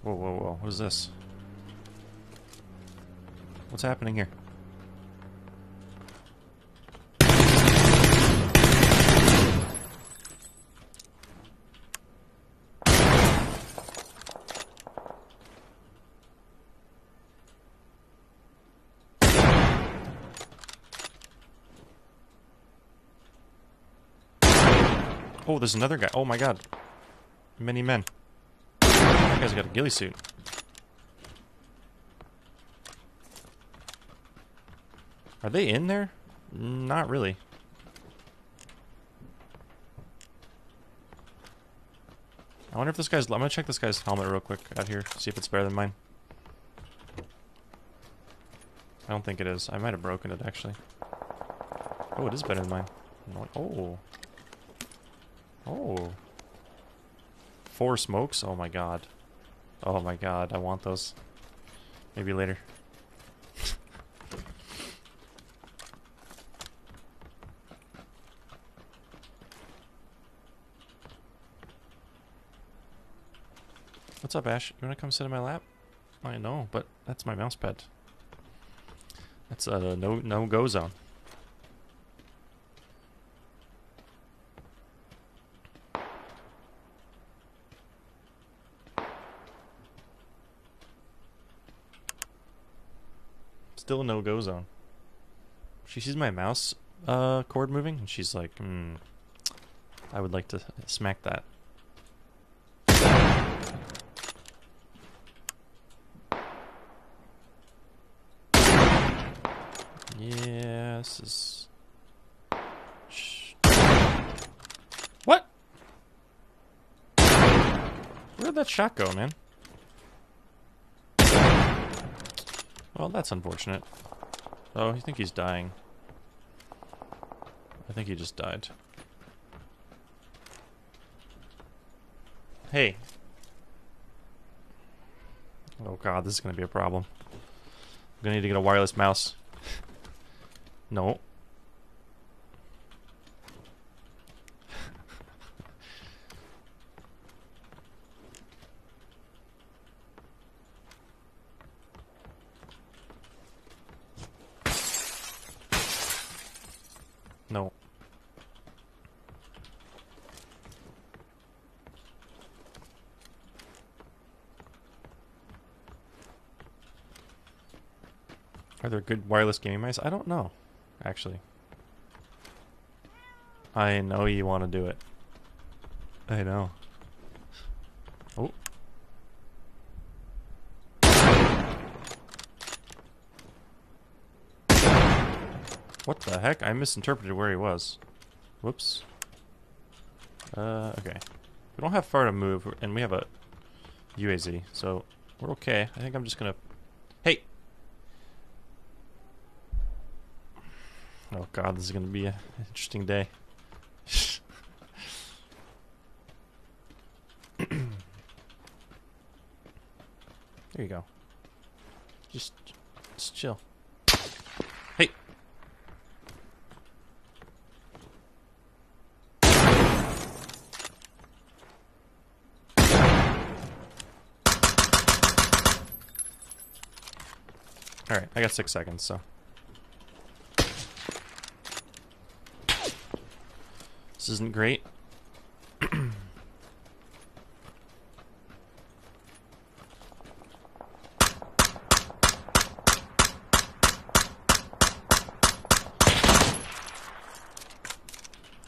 Whoa, whoa, whoa. What is this? What's happening here? Oh, there's another guy. Oh my god. Many men. That guy's got a ghillie suit. Are they in there? Not really. I wonder if this guy's... I'm gonna check this guy's helmet real quick out here. See if it's better than mine. I don't think it is. I might have broken it, actually. Oh, it is better than mine. Oh. Oh. 4 smokes? Oh my god. Oh my god, I want those. Maybe later. What's up, Ash? You wanna come sit in my lap? I know, but that's my mouse pad. That's a no-go zone. Still a no-go zone. She sees my mouse cord moving, and she's like, I would like to smack that. Yeah, this is... What? Where'd that shot go, man? Well, that's unfortunate. Oh, I think he's dying. I think he just died. Hey. Oh god, this is gonna be a problem. I'm gonna need to get a wireless mouse. No. No. Are there good wireless gaming mice? I don't know, actually. I know you want to do it. I know. Oh. What the heck? I misinterpreted where he was. Whoops. Okay. We don't have far to move, and we have a UAZ, so we're okay. I think I'm just gonna... Hey! Oh god, this is gonna be an interesting day. There you go. Just chill. Hey! Alright, I got 6 seconds, so. This isn't great.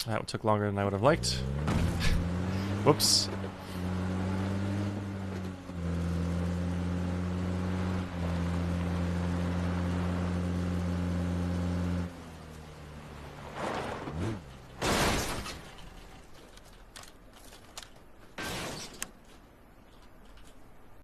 That took longer than I would have liked. Whoops.